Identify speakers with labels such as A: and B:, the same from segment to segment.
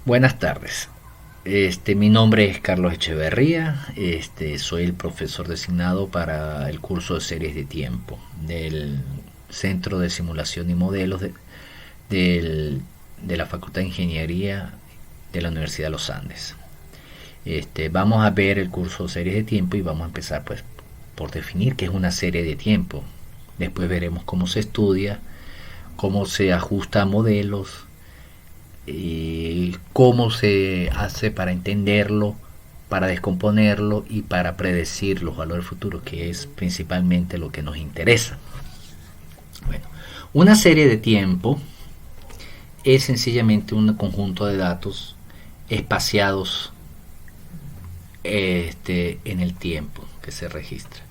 A: Buenas tardes. Mi nombre es Carlos Echeverría. Soy el profesor designado para el curso de series de tiempo del Centro de Simulación y Modelos de la Facultad de Ingeniería de la Universidad de los Andes. Vamos a ver el curso de series de tiempo y vamos a empezar pues por definir qué es una serie de tiempo. Después veremos cómo se estudia, cómo se ajusta a modelos, y cómo se hace para entenderlo, para descomponerlo y para predecir los valores futuros, que es principalmente lo que nos interesa. Bueno, una serie de tiempo es sencillamente un conjunto de datos espaciados en el tiempo que se registra.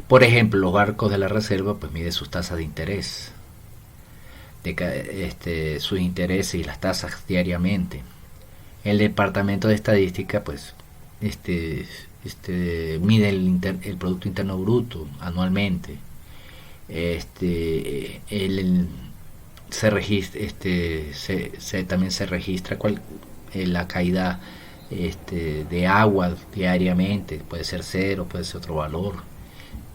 A: Por ejemplo, los barcos de la reserva pues miden sus tasas de interés, sus intereses y las tasas diariamente. El departamento de estadística pues mide el producto interno bruto anualmente. Se registra, también se registra la caída de agua diariamente, puede ser cero, puede ser otro valor,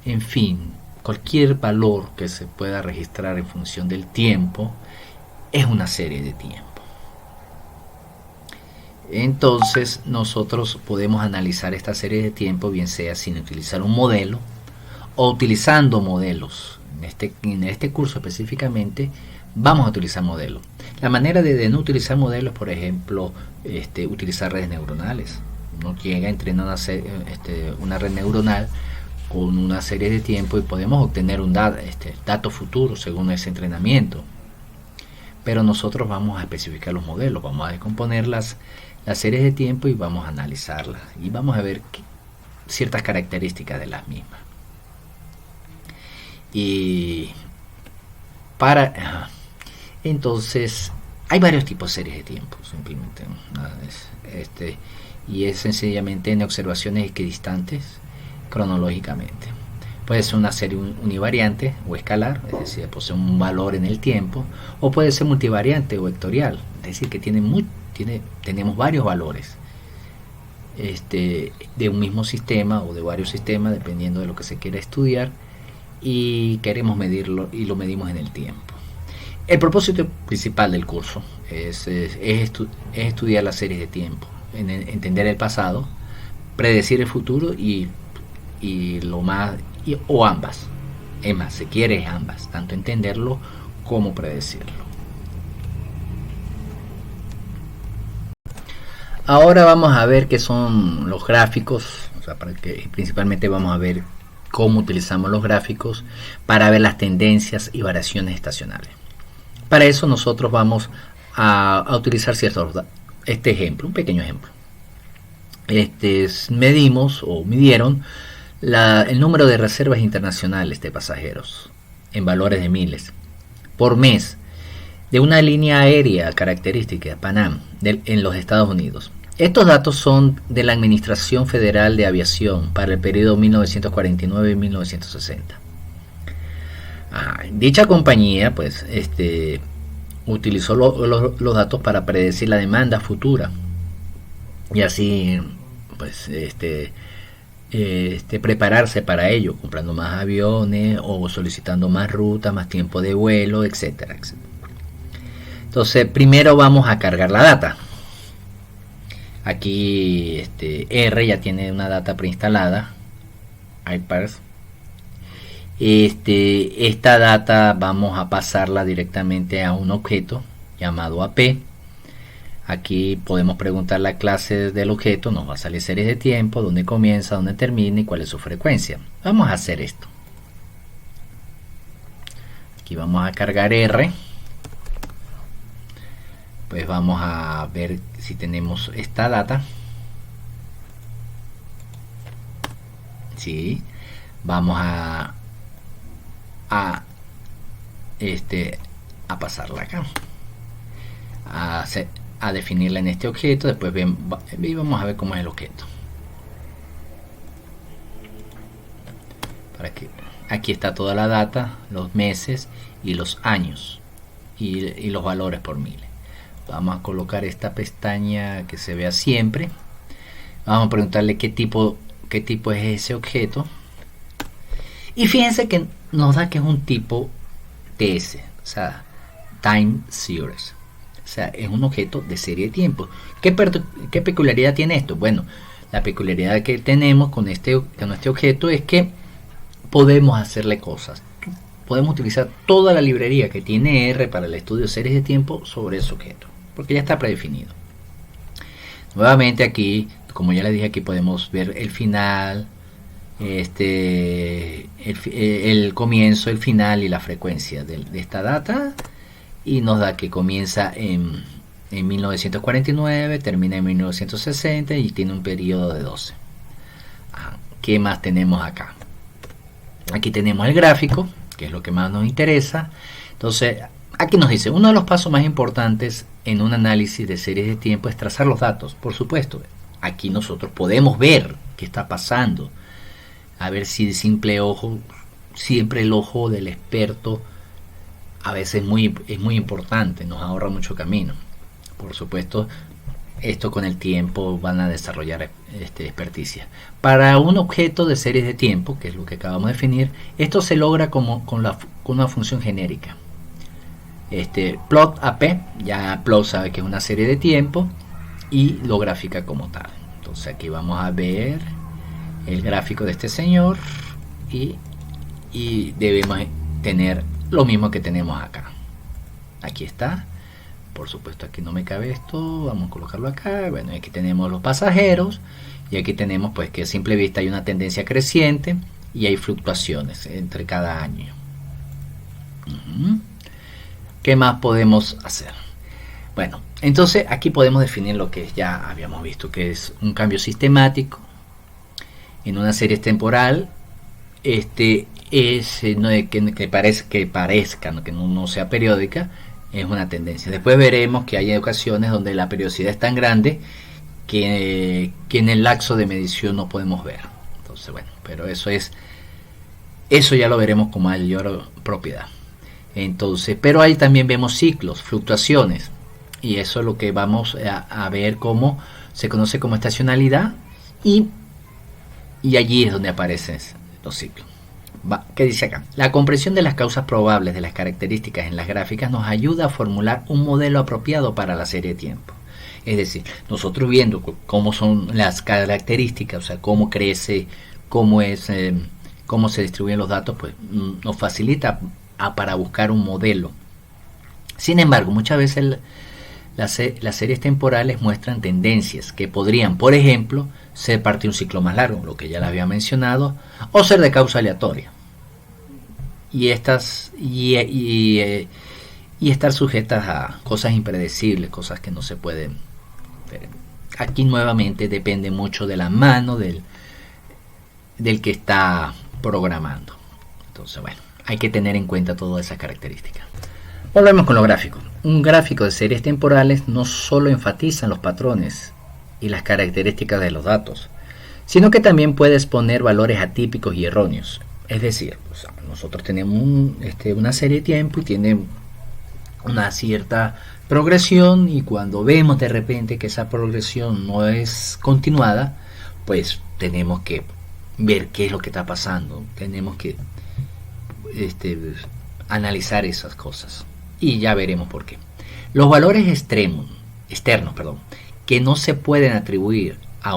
A: en fin, cualquier valor que se pueda registrar en función del tiempo es una serie de tiempo. Entonces nosotros podemos analizar esta serie de tiempo bien sea sin utilizar un modelo o utilizando modelos. En este curso específicamente vamos a utilizar modelos. La manera de no utilizar modelos, por ejemplo, utilizar redes neuronales. Uno llega a entrenar una red neuronal con una serie de tiempo y podemos obtener un dato futuro según ese entrenamiento. Pero nosotros vamos a especificar los modelos, vamos a descomponer las series de tiempo y vamos a analizarlas y vamos a ver ciertas características de las mismas. Y entonces hay varios tipos de series de tiempo simplemente, y es sencillamente en observaciones equidistantes cronológicamente. Puede ser una serie univariante o escalar, es decir, posee un valor en el tiempo, o puede ser multivariante o vectorial, es decir, que tenemos varios valores de un mismo sistema o de varios sistemas, dependiendo de lo que se quiera estudiar, y queremos medirlo y lo medimos en el tiempo. El propósito principal del curso es estudiar las series de tiempo, entender el pasado, predecir el futuro o ambas. Es más, se quiere ambas, tanto entenderlo como predecirlo. Ahora vamos a ver qué son los gráficos, principalmente vamos a ver cómo utilizamos los gráficos para ver las tendencias y variaciones estacionales. Para eso nosotros vamos a utilizar este ejemplo, un pequeño ejemplo. Midieron el número de reservas internacionales de pasajeros en valores de miles por mes de una línea aérea característica, Panam, en los Estados Unidos. Estos datos son de la Administración Federal de Aviación para el periodo 1949-1960. Dicha compañía pues utilizó los datos para predecir la demanda futura y así pues prepararse para ello, comprando más aviones o solicitando más rutas, más tiempo de vuelo, etcétera, etcétera. Entonces primero vamos a cargar la data. Aquí R ya tiene una data preinstalada, iParse. Esta data vamos a pasarla directamente a un objeto llamado AP. Aquí podemos preguntar la clase del objeto, nos va a salir series de tiempo, dónde comienza, dónde termina y cuál es su frecuencia. Vamos a hacer esto. Aquí vamos a cargar R. Pues vamos a ver si tenemos esta data. Sí. Vamos a pasarla acá. A definirla en este objeto. Después vamos a ver cómo es el objeto. Aquí está toda la data, los meses y los años y los valores por miles. Vamos a colocar esta pestaña que se vea siempre. Vamos a preguntarle qué tipo es ese objeto. Y fíjense que nos da que es un tipo TS, o sea, Time Series. O sea, es un objeto de serie de tiempo. ¿Qué peculiaridad tiene esto? Bueno, la peculiaridad que tenemos con este objeto es que podemos hacerle cosas. Podemos utilizar toda la librería que tiene R para el estudio de series de tiempo sobre ese objeto, porque ya está predefinido. Nuevamente aquí, como ya les dije, aquí podemos ver el final, el comienzo, el final y la frecuencia de esta data, y nos da que comienza en 1949, termina en 1960 y tiene un periodo de 12. ¿Qué más tenemos acá? Aquí tenemos el gráfico, que es lo que más nos interesa. Entonces, aquí nos dice, uno de los pasos más importantes en un análisis de series de tiempo es trazar los datos. Por supuesto, aquí nosotros podemos ver qué está pasando. A ver si de simple ojo, siempre el ojo del experto a veces es muy importante, nos ahorra mucho camino. Por supuesto, esto con el tiempo van a desarrollar experticia. Para un objeto de series de tiempo, que es lo que acabamos de definir, esto se logra con una función genérica. Plot AP, ya plot sabe que es una serie de tiempo y lo grafica como tal. Entonces aquí vamos a ver el gráfico de este señor y debemos tener lo mismo que tenemos acá. Aquí está. Por supuesto aquí no me cabe esto, vamos a colocarlo acá. Bueno, aquí tenemos los pasajeros y aquí tenemos pues que a simple vista hay una tendencia creciente y hay fluctuaciones entre cada año. ¿Qué más podemos hacer? Bueno, entonces aquí podemos definir lo que ya habíamos visto, que es un cambio sistemático en una serie temporal. No de que parezca, que no sea periódica, es una tendencia. Después veremos que hay ocasiones donde la periodicidad es tan grande que en el lapso de medición no podemos ver. Entonces, bueno, pero eso ya lo veremos con mayor propiedad. Entonces, pero ahí también vemos ciclos, fluctuaciones, y eso es lo que vamos a ver cómo se conoce como estacionalidad, y allí es donde aparecen los ciclos. ¿Qué dice acá? La comprensión de las causas probables de las características en las gráficas nos ayuda a formular un modelo apropiado para la serie de tiempo. Es decir, nosotros viendo cómo son las características, o sea, cómo crece, cómo se distribuyen los datos, pues nos facilita para buscar un modelo. Sin embargo, muchas veces las series temporales muestran tendencias que podrían, por ejemplo, ser parte de un ciclo más largo, lo que ya les había mencionado, o ser de causa aleatoria. Y estar sujetas a cosas impredecibles, cosas que no se pueden ver. Aquí nuevamente depende mucho de la mano del que está programando. Entonces, bueno, hay que tener en cuenta todas esas características. Volvemos con los gráficos. Un gráfico de series temporales no solo enfatiza los patrones y las características de los datos, sino que también puede exponer valores atípicos y erróneos. Es decir, pues, nosotros tenemos una serie de tiempo y tiene una cierta progresión, y cuando vemos de repente que esa progresión no es continuada, pues tenemos que ver qué es lo que está pasando. Tenemos que analizar esas cosas y ya veremos por qué. Los valores externos, que no se pueden atribuir a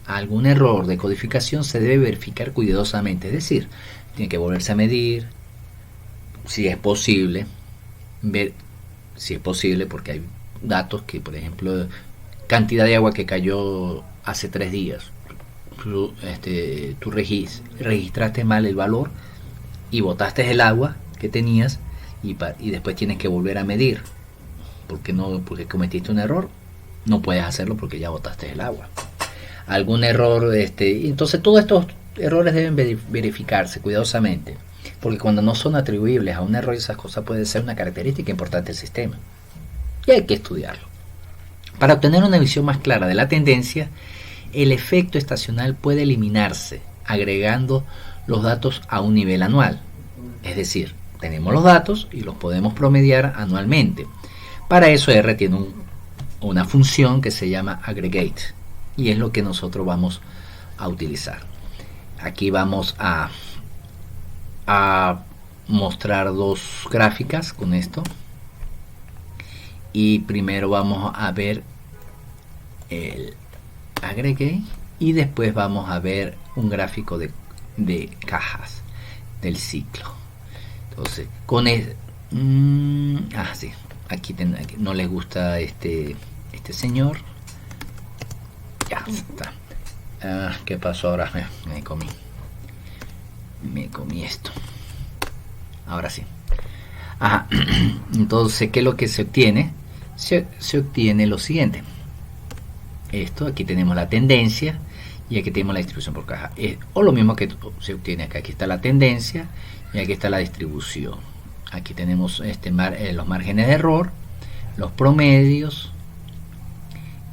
A: algún error de codificación, se debe verificar cuidadosamente. Es decir, tiene que volverse a medir, si es posible, ver si es posible, porque hay datos que, por ejemplo, cantidad de agua que cayó hace 3 días. Tú registraste mal el valor y botaste el agua que tenías, y después tienes que volver a medir porque cometiste un error. No puedes hacerlo porque ya botaste el agua. Algún error, entonces todos estos errores deben verificarse cuidadosamente, porque cuando no son atribuibles a un error, esas cosas pueden ser una característica importante del sistema y hay que estudiarlo. Para obtener una visión más clara de la tendencia, el efecto estacional puede eliminarse agregando los datos a un nivel anual. Es decir, tenemos los datos y los podemos promediar anualmente. Para eso R tiene una función que se llama aggregate, y es lo que nosotros vamos a utilizar. Aquí vamos a mostrar dos gráficas con esto, y primero vamos a ver el aggregate y después vamos a ver un gráfico de cajas del ciclo. Entonces con sí, aquí no les gusta este señor. Ya está. ¿Qué pasó ahora? Me comí esto. Ahora sí. Entonces, ¿qué es lo que se obtiene? Se obtiene lo siguiente. Esto, aquí tenemos la tendencia y aquí tenemos la distribución por caja. O lo mismo que se obtiene acá. Aquí está la tendencia y aquí está la distribución. Aquí tenemos los márgenes de error, los promedios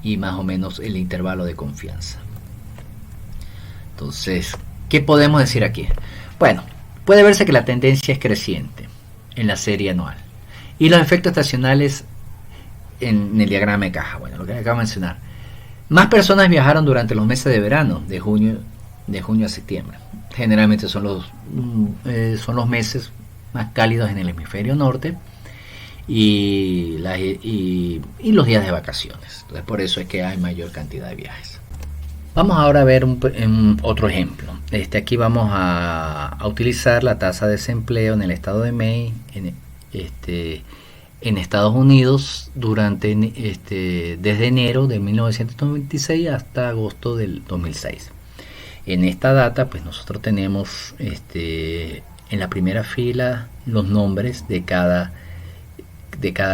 A: y más o menos el intervalo de confianza. Entonces, ¿qué podemos decir aquí? Bueno, puede verse que la tendencia es creciente en la serie anual y los efectos estacionales en el diagrama de caja. Bueno, lo que acabo de mencionar. Más personas viajaron durante los meses de verano, de junio a septiembre. Generalmente son los meses más cálidos en el hemisferio norte y los días de vacaciones. Entonces, por eso es que hay mayor cantidad de viajes. Vamos ahora a ver otro ejemplo. Aquí vamos a utilizar la tasa de desempleo en el estado de Maine, en Estados Unidos desde enero de 1996 hasta agosto del 2006. En esta data, pues nosotros tenemos en la primera fila los nombres de cada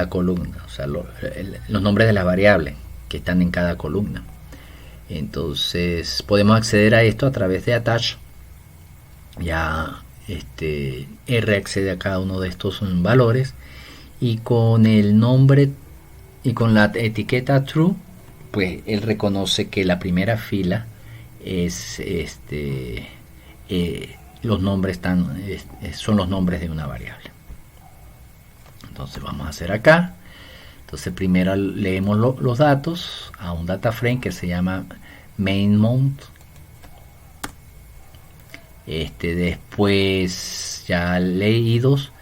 A: columna, o sea, los nombres de las variables que están en cada columna. Entonces podemos acceder a esto a través de attach. Ya R accede a cada uno de estos valores, y con el nombre y con la etiqueta true, pues él reconoce que la primera fila es los nombres son los nombres de una variable. Entonces vamos a hacer acá. Entonces primero leemos los datos a un data frame que se llama main month. Después, ya leídos,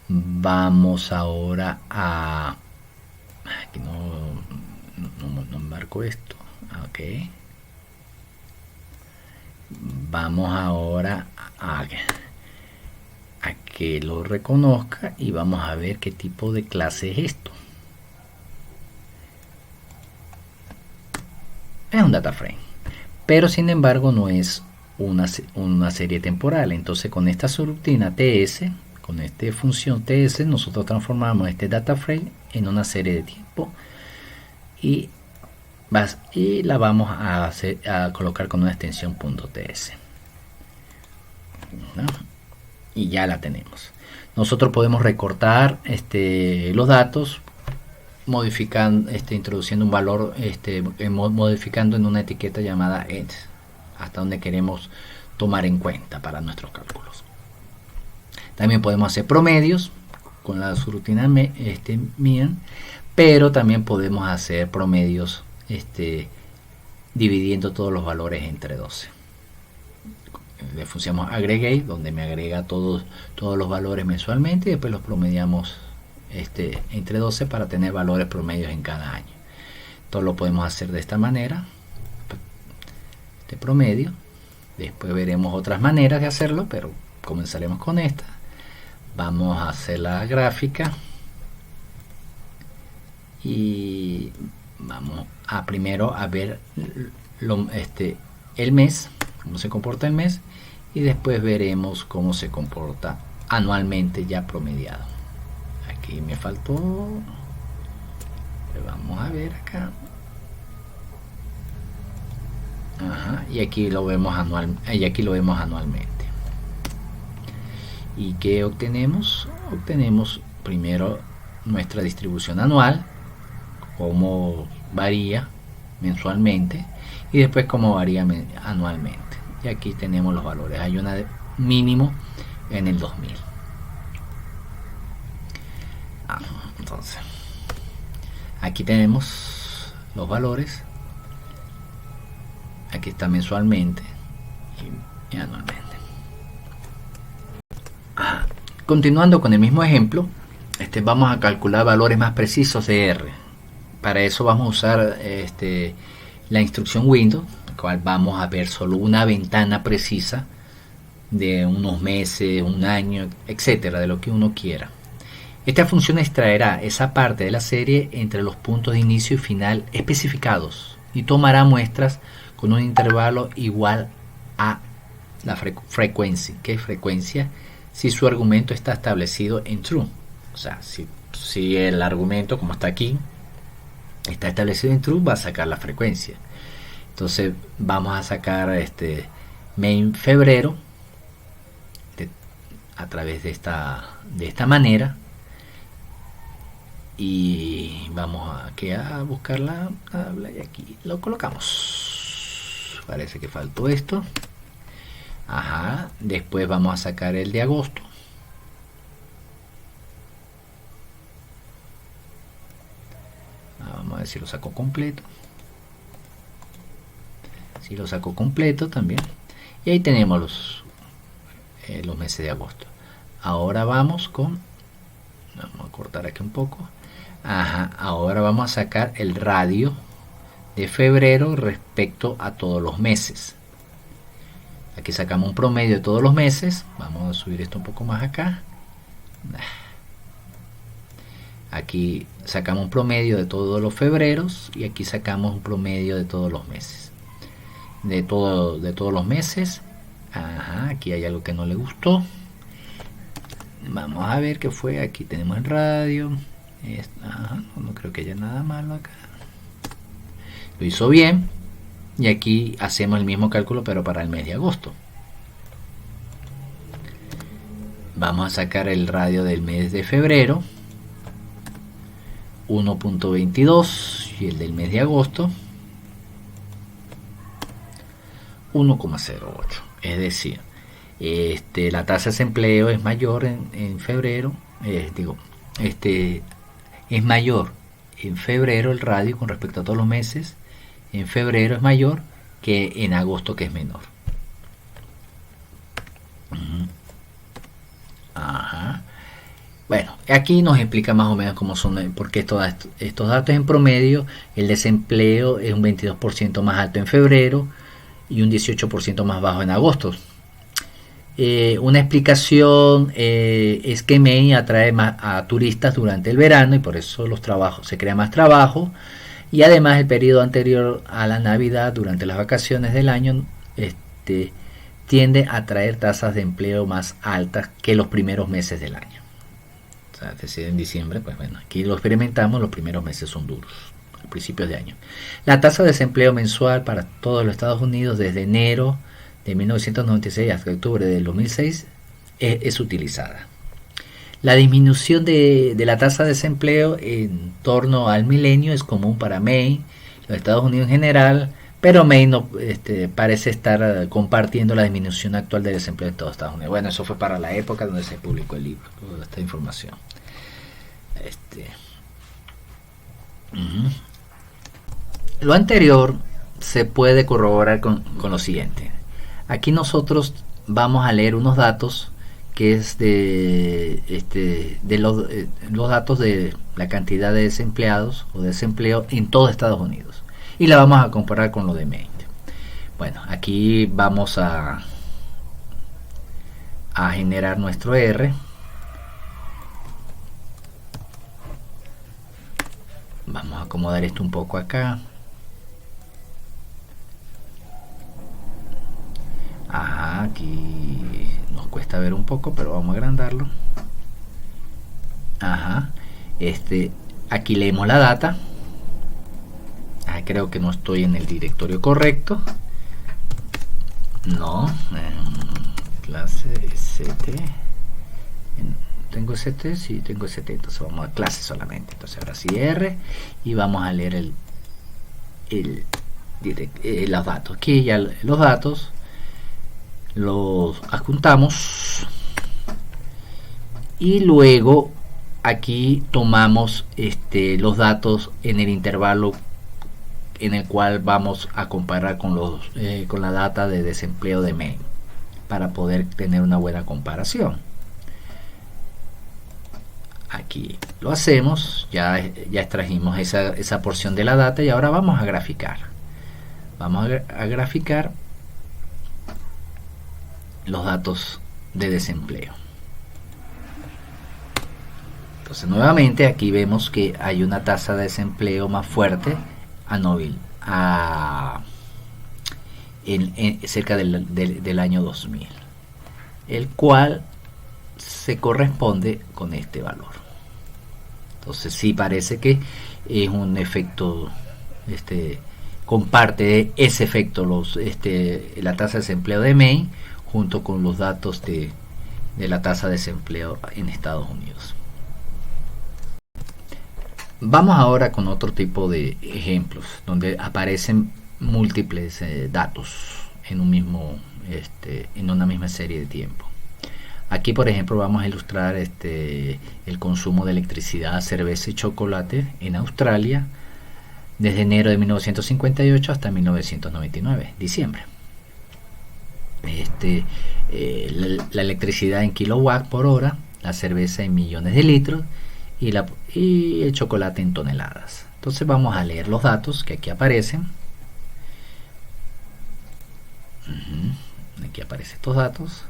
A: vamos ahora a... Aquí no marco esto. Ok. Vamos ahora a que lo reconozca y vamos a ver qué tipo de clase es esto. Es un data frame, pero sin embargo no es una serie temporal. Entonces con esta subrutina TS, con esta función TS, nosotros transformamos este data frame en una serie de tiempo y la vamos a colocar con una extensión .ts, ¿no? Y ya la tenemos. Nosotros podemos recortar los datos modificando, introduciendo un valor, modificando en una etiqueta llamada end, hasta donde queremos tomar en cuenta para nuestros cálculos. También podemos hacer promedios con la subrutina mean, pero también podemos hacer promedios dividiendo todos los valores entre 12. Le función aggregate, donde me agrega todos los valores mensualmente, y después los promediamos entre 12 para tener valores promedios en cada año. Todo lo podemos hacer de esta manera, promedio. Después veremos otras maneras de hacerlo, pero comenzaremos con esta. Vamos a hacer la gráfica y vamos a primero a ver el mes, cómo se comporta el mes, y después veremos cómo se comporta anualmente ya promediado. Aquí me faltó, vamos a ver acá. Y aquí lo vemos anualmente. ¿Y qué obtenemos? Obtenemos primero nuestra distribución anual, cómo varía mensualmente, y después cómo varía anualmente. Y aquí tenemos los valores. Hay un mínimo en el 2000. Entonces, aquí tenemos los valores. Aquí está mensualmente y anualmente. Continuando con el mismo ejemplo, vamos a calcular valores más precisos de R. Para eso vamos a usar la instrucción Windows, la cual vamos a ver solo una ventana precisa de unos meses, un año, etcétera, de lo que uno quiera. Esta función extraerá esa parte de la serie entre los puntos de inicio y final especificados y tomará muestras con un intervalo igual a la frecuencia. ¿Qué frecuencia? Si su argumento está establecido en true. O sea, si el argumento, como está aquí, está establecido en true, va a sacar la frecuencia. Entonces vamos a sacar main febrero a través de esta manera. Y vamos a buscar la tabla y aquí lo colocamos. Parece que faltó esto. Ajá. Después vamos a sacar el de agosto. Vamos a ver si lo saco completo. Si lo saco completo también. Y ahí tenemos los meses de agosto. Ahora vamos a cortar aquí un poco. Ajá, ahora vamos a sacar el radio de febrero respecto a todos los meses. Aquí sacamos un promedio de todos los meses. Vamos a subir esto un poco más acá. Aquí sacamos un promedio de todos los febreros y aquí sacamos un promedio de todos los meses. De todos los meses. Ajá, aquí hay algo que no le gustó. Vamos a ver qué fue. Aquí tenemos el radio. Ajá, no creo que haya nada malo acá. Lo hizo bien. Y aquí hacemos el mismo cálculo, pero para el mes de agosto. Vamos a sacar el radio del mes de febrero. 1.22 y el del mes de agosto 1,08. Es decir, la tasa de desempleo es mayor en febrero, es mayor en febrero el radio con respecto a todos los meses. En febrero es mayor que en agosto, que es menor. Ajá. Bueno, aquí nos explica más o menos cómo son, porque estos datos en promedio, el desempleo es un 22% más alto en febrero y un 18% más bajo en agosto. Una explicación es que Maine atrae más a turistas durante el verano y por eso se crea más trabajo, y además el periodo anterior a la Navidad, durante las vacaciones del año, tiende a traer tasas de empleo más altas que los primeros meses del año. O sea, es decir, en diciembre, pues bueno, aquí lo experimentamos, los primeros meses son duros, a principios de año. La tasa de desempleo mensual para todos los Estados Unidos desde enero de 1996 hasta octubre del 2006 es utilizada. La disminución de la tasa de desempleo en torno al milenio es común para Maine, los Estados Unidos en general, pero Maine no, parece estar compartiendo la disminución actual del desempleo en todos Estados Unidos. Bueno, eso fue para la época donde se publicó el libro, toda esta información. Lo anterior se puede corroborar con lo siguiente. Aquí nosotros vamos a leer unos datos que es de los datos de la cantidad de desempleados o desempleo en todo Estados Unidos, y la vamos a comparar con lo de Maine. Bueno, aquí vamos a generar nuestro R. Vamos a acomodar esto un poco acá. Ajá, aquí nos cuesta ver un poco, pero vamos a agrandarlo. Ajá, aquí leemos la data. Creo que no estoy en el directorio correcto. No, clase ST. ¿Tengo ST? Sí, tengo ST. Entonces vamos a clase solamente. Entonces ahora sí R. Y vamos a leer los datos. Aquí ya los datos los adjuntamos. Y luego aquí tomamos los datos en el intervalo en el cual vamos a comparar con la data de desempleo de Maine para poder tener una buena comparación. Aquí lo hacemos, ya extrajimos esa porción de la data y ahora vamos a graficar. Vamos a graficar los datos de desempleo. Entonces nuevamente aquí vemos que hay una tasa de desempleo más fuerte cerca del año 2000, el cual se corresponde con este valor. Entonces sí parece que es un efecto, comparte ese efecto la tasa de desempleo de Maine junto con los datos de la tasa de desempleo en Estados Unidos. Vamos ahora con otro tipo de ejemplos donde aparecen múltiples datos en una misma serie de tiempo. Aquí por ejemplo vamos a ilustrar el consumo de electricidad, cerveza y chocolate en Australia desde enero de 1958 hasta 1999, diciembre. La electricidad en kilowatts por hora, la cerveza en millones de litros y el chocolate en toneladas. Entonces vamos a leer los datos que aquí aparecen. Aquí aparecen estos datos.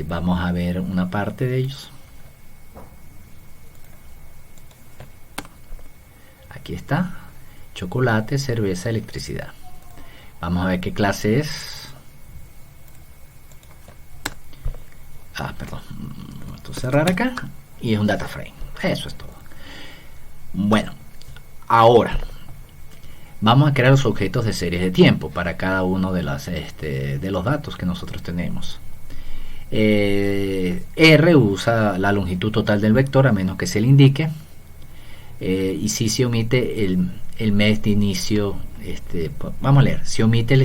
A: Vamos a ver una parte de ellos. Aquí está: chocolate, cerveza, electricidad. Vamos a ver qué clase es. Perdón, esto cerrar acá y es un data frame. Eso es todo. Bueno, ahora vamos a crear los objetos de series de tiempo para cada uno de los datos que nosotros tenemos. R usa la longitud total del vector a menos que se le indique, y si se omite el mes de inicio, vamos a leer, se omite el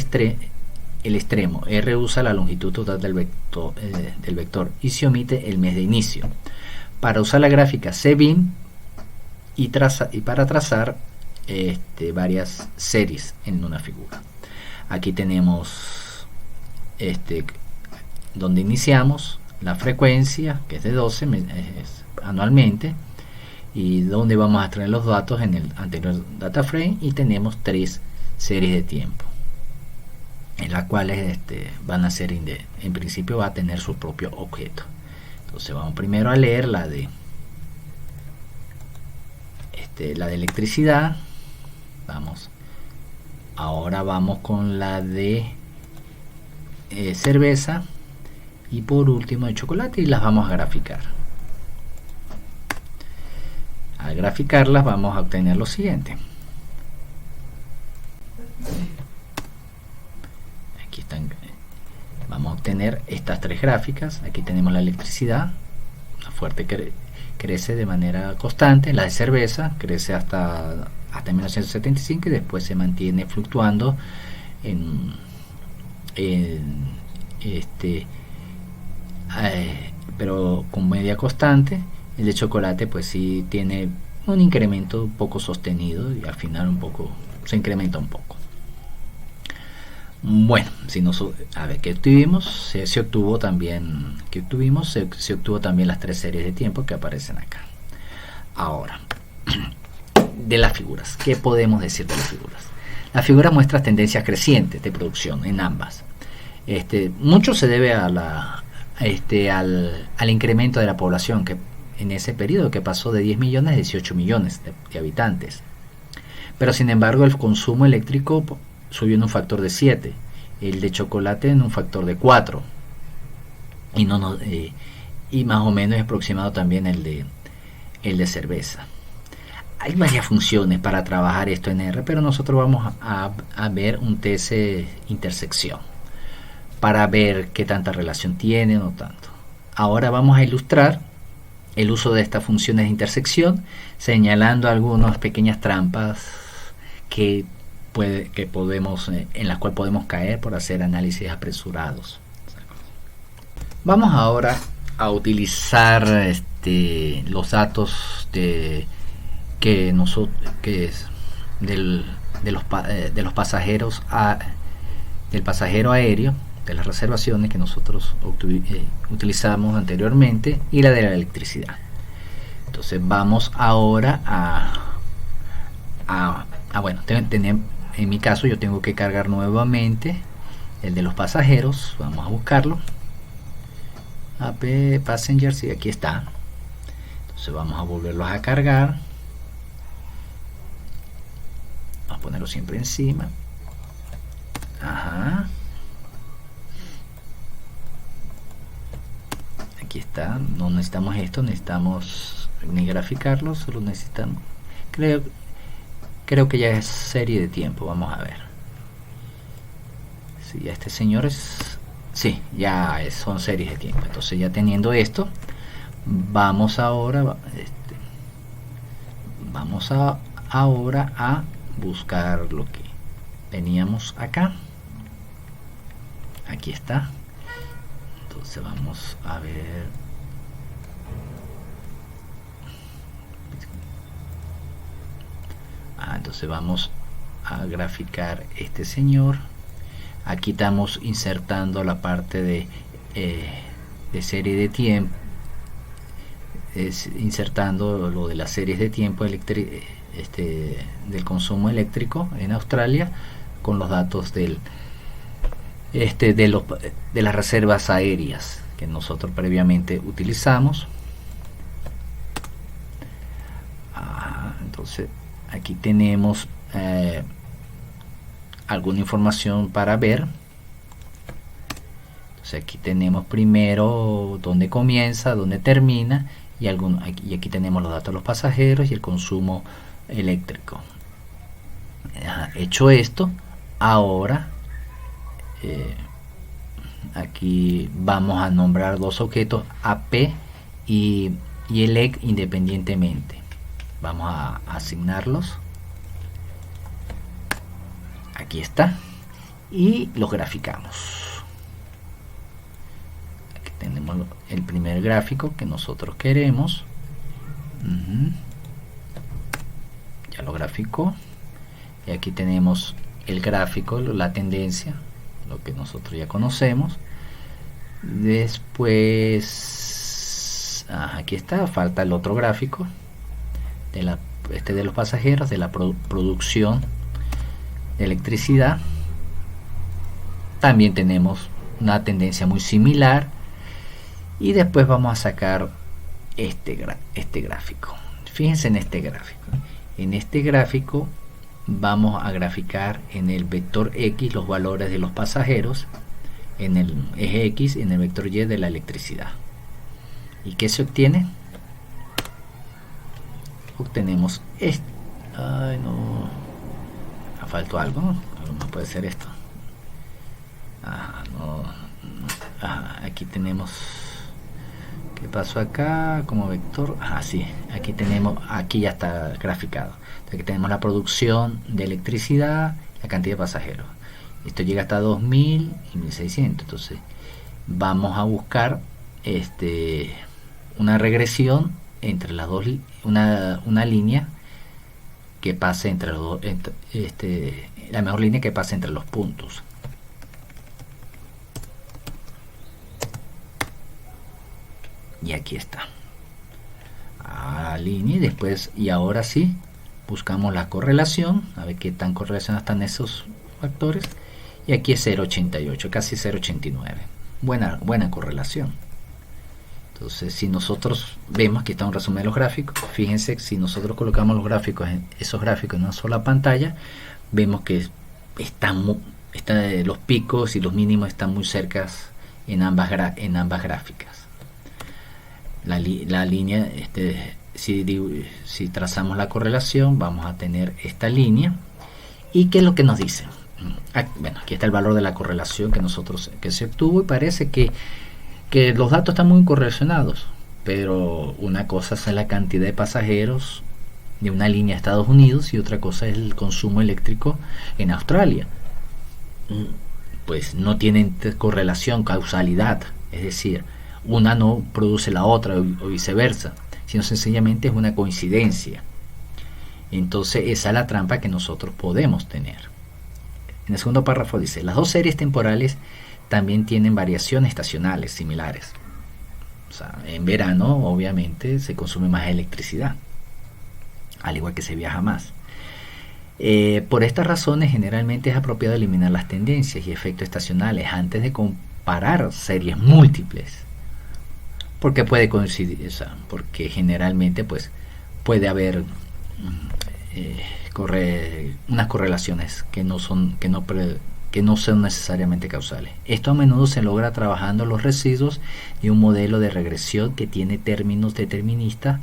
A: extremo. R usa la longitud total del vector y se omite el mes de inicio. Para usar la gráfica CBIM y para trazar varias series en una figura. Aquí tenemos donde iniciamos la frecuencia, que es de 12 anualmente, y donde vamos a traer los datos en el anterior data frame, y tenemos 3 series de tiempo en las cuales van a ser en principio va a tener su propio objeto. Entonces vamos primero a leer la de electricidad. Ahora vamos con la de cerveza y por último de chocolate, y las vamos a graficar. Al graficarlas vamos a obtener lo siguiente. Aquí están. Vamos a obtener estas 3 gráficas. Aquí tenemos la electricidad, la fuerte crece de manera constante. La de cerveza crece hasta 1975 y después se mantiene fluctuando pero con media constante. El de chocolate pues sí tiene un incremento un poco sostenido y al final un poco se incrementa un poco. Bueno, a ver, ¿qué obtuvimos? Se obtuvo también las 3 series de tiempo que aparecen acá. Ahora, de las figuras, ¿qué podemos decir de las figuras? Las figuras muestran tendencias crecientes de producción en ambas. Mucho se debe al incremento de la población que en ese periodo, que pasó de 10 millones a 18 millones de habitantes. Pero sin embargo el consumo eléctrico subió en un factor de 7, el de chocolate en un factor de 4, y más o menos es aproximado también el de cerveza. Hay varias funciones para trabajar esto en R, pero nosotros vamos a ver un TS intersección para ver qué tanta relación tiene o no tanto. Ahora vamos a ilustrar el uso de estas funciones de intersección señalando algunas pequeñas trampas en las cuales podemos caer por hacer análisis apresurados. Vamos ahora a utilizar los datos que es de los pasajeros del pasajero aéreo, de las reservaciones que nosotros utilizamos anteriormente, y la de la electricidad. Entonces vamos ahora bueno, en mi caso yo tengo que cargar nuevamente el de los pasajeros. Vamos a buscarlo. AP Passengers, y aquí está. Entonces vamos a volverlos a cargar. Vamos a ponerlo siempre encima. Ajá. Aquí está. No necesitamos esto, necesitamos ni graficarlo, solo necesitamos. Creo que ya es serie de tiempo. Vamos a ver. Si ya este señor es. Sí, ya son series de tiempo. Entonces, ya teniendo esto, vamos ahora a buscar lo que teníamos acá. Aquí está. Entonces vamos a ver. Entonces vamos a graficar este señor. Aquí estamos insertando la parte de serie de tiempo, insertando lo de las series de tiempo del consumo eléctrico en Australia, con los datos de las reservas aéreas que nosotros previamente utilizamos. Entonces aquí tenemos alguna información para ver. Entonces aquí tenemos primero dónde comienza, dónde termina, y aquí tenemos los datos de los pasajeros y el consumo eléctrico. Hecho esto, ahora aquí vamos a nombrar dos objetos, AP y ELEC, independientemente. Vamos a asignarlos. Aquí está. Y los graficamos. Aquí tenemos el primer gráfico que nosotros queremos. Ya lo graficó. Y aquí tenemos el gráfico, la tendencia, lo que nosotros ya conocemos. Después, aquí está, falta el otro gráfico de los pasajeros, de la producción de electricidad. También tenemos una tendencia muy similar, y después vamos a sacar este gráfico. Fíjense en este gráfico. En este gráfico vamos a graficar en el vector X los valores de los pasajeros, en el eje X, en el vector Y de la electricidad. ¿Y qué se obtiene? Obtenemos esto. Ay, no, me faltó algo. No puede ser esto. Aquí tenemos. ¿Qué pasó acá? Como vector. Sí, aquí tenemos. Aquí ya está graficado. Aquí tenemos la producción de electricidad, la cantidad de pasajeros. Esto llega hasta 2000 y 1600. Entonces vamos a buscar una regresión entre las dos, una línea que pase entre los dos, la mejor línea que pase entre los puntos. Y aquí está la línea, y después, y ahora sí buscamos la correlación, a ver qué tan correlacionados están esos factores, y aquí es 0.88, casi 0.89. Buena correlación. Entonces, si nosotros vemos que está un resumen de los gráficos, fíjense, si nosotros colocamos esos gráficos en una sola pantalla, vemos que los picos y los mínimos están muy cercas en ambas gráficas. La línea, si trazamos la correlación, vamos a tener esta línea. ¿Y qué es lo que nos dice? Bueno, aquí está el valor de la correlación que se obtuvo, y parece que los datos están muy correlacionados, pero una cosa es la cantidad de pasajeros de una línea a Estados Unidos, y otra cosa es el consumo eléctrico en Australia. Pues no tienen correlación, causalidad. Es decir, una no produce la otra o viceversa, sino sencillamente es una coincidencia. Entonces esa es la trampa que nosotros podemos tener. En el segundo párrafo dice, las dos series temporales también tienen variaciones estacionales similares. O sea, en verano obviamente se consume más electricidad, al igual que se viaja más. Por estas razones generalmente es apropiado eliminar las tendencias y efectos estacionales antes de comparar series múltiples, porque puede coincidir, o sea, porque generalmente pues puede haber unas correlaciones que no son necesariamente causales. Esto a menudo se logra trabajando los residuos de un modelo de regresión que tiene términos deterministas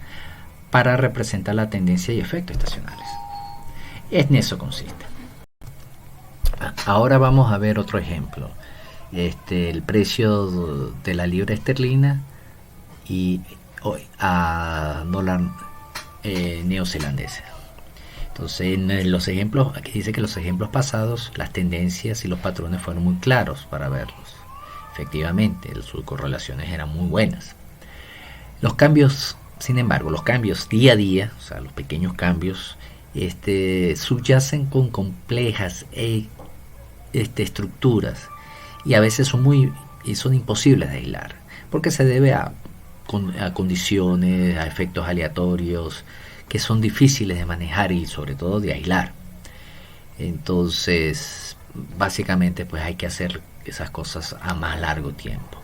A: para representar la tendencia y efectos estacionales. En eso consiste. Ahora vamos a ver otro ejemplo. El precio de la libra esterlina y a dólar neozelandés. Entonces, en los ejemplos, aquí dice que los ejemplos pasados, las tendencias y los patrones fueron muy claros para verlos. Efectivamente, sus correlaciones eran muy buenas. Los cambios, sin embargo, los cambios día a día, o sea, los pequeños cambios, subyacen con complejas estructuras y a veces son imposibles de aislar, porque se debe a condiciones, a efectos aleatorios que son difíciles de manejar y sobre todo de aislar. Entonces, básicamente pues hay que hacer esas cosas a más largo tiempo.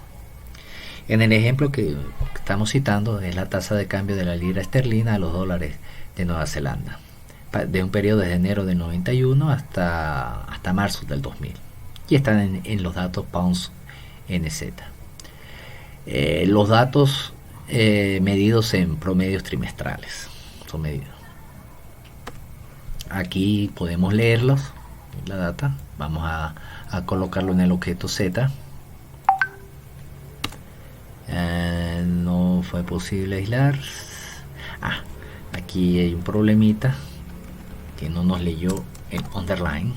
A: En el ejemplo que estamos citando es la tasa de cambio de la libra esterlina a los dólares de Nueva Zelanda, de un periodo desde enero del 91 hasta marzo del 2000, y están en los datos Pounds NZ. Los datos medidos en promedios trimestrales son medidos. Aquí podemos leerlos, la data. Vamos a colocarlo en el objeto Z. No fue posible aislar. Aquí hay un problemita que no nos leyó el underline.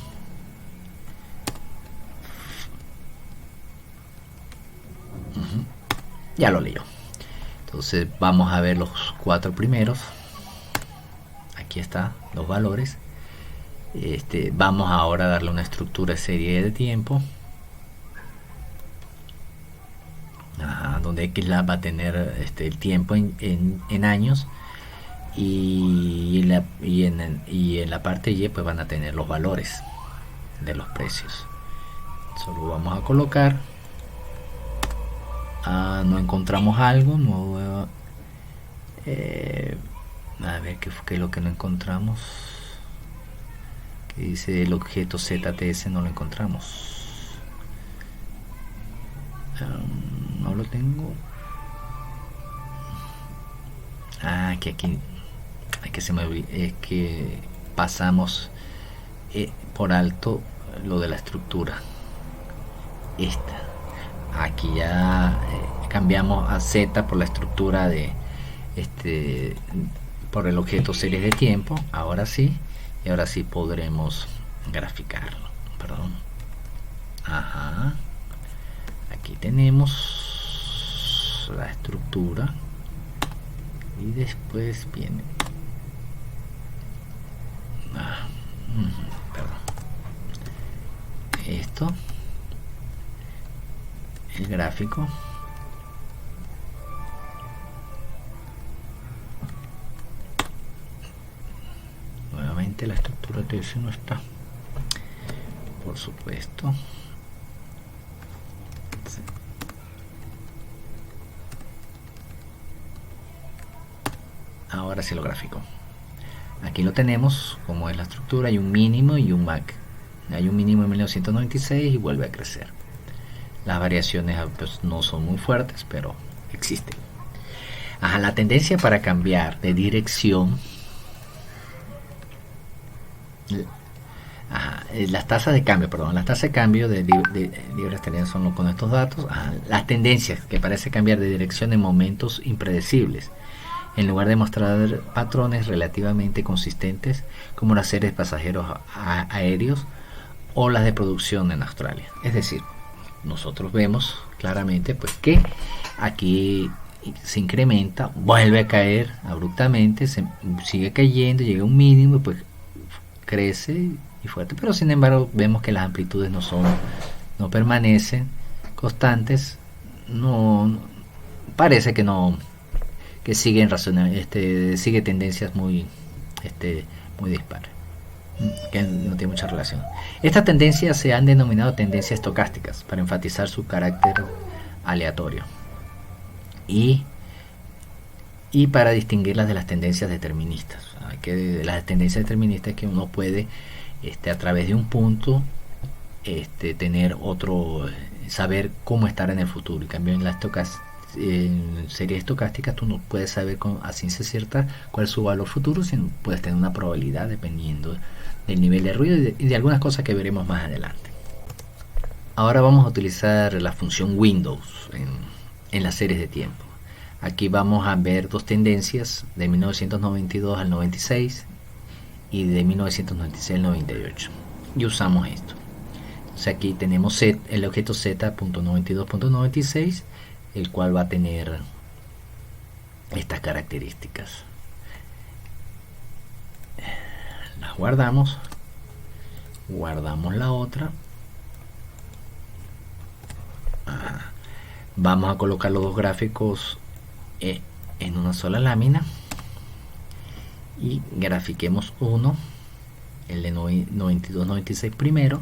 A: Ya lo leyó. Entonces vamos a ver los 4 primeros. Aquí está los valores. Vamos ahora a darle una estructura serie de tiempo, donde X va a tener el tiempo en años, y en la parte Y pues van a tener los valores de los precios. Solo vamos a colocar. No encontramos algo nuevo. A ver qué es lo que no encontramos. Que dice el objeto ZTS, no lo encontramos. No lo tengo. Que aquí es que se me olvidó, es que pasamos por alto lo de la estructura. Aquí ya cambiamos a Z por la estructura de por el objeto series de tiempo. Ahora sí, y ahora sí podremos graficarlo. Perdón. Aquí tenemos la estructura y después viene esto, el gráfico. Nuevamente la estructura TS no está, por supuesto. Ahora sí lo gráfico. Aquí lo tenemos como es la estructura. Hay un mínimo y un MAC. Hay un mínimo en 1996 y vuelve a crecer. Las variaciones pues no son muy fuertes, pero existen. La tendencia para cambiar de dirección. Las tasas de cambio de libra esterlina son con estos datos. Las tendencias que parece cambiar de dirección en momentos impredecibles, en lugar de mostrar patrones relativamente consistentes como las series de pasajeros aéreos o las de producción en Australia. Es decir, nosotros vemos claramente pues que aquí se incrementa, vuelve a caer abruptamente, sigue cayendo, llega a un mínimo y pues crece y fuerte, pero sin embargo vemos que las amplitudes no permanecen constantes, no parece que no, que siguen sigue tendencias muy dispares, que no tiene mucha relación. Estas tendencias se han denominado tendencias estocásticas para enfatizar su carácter aleatorio y para distinguirlas de las tendencias deterministas. De las tendencias deterministas que uno puede a través de un punto tener otro, saber cómo estar en el futuro. Y cambio en series estocásticas tú no puedes saber a ciencia cierta cuál es su valor futuro, sino puedes tener una probabilidad dependiendo del nivel de ruido y de algunas cosas que veremos más adelante. Ahora vamos a utilizar la función Windows en las series de tiempo. Aquí vamos a ver dos tendencias de 1992 al 96 y de 1996 al 98 y usamos esto. Entonces aquí tenemos el objeto z.92.96, el cual va a tener estas características. Las guardamos la otra. Vamos a colocar los dos gráficos en una sola lámina y grafiquemos uno, el de 92-96 primero.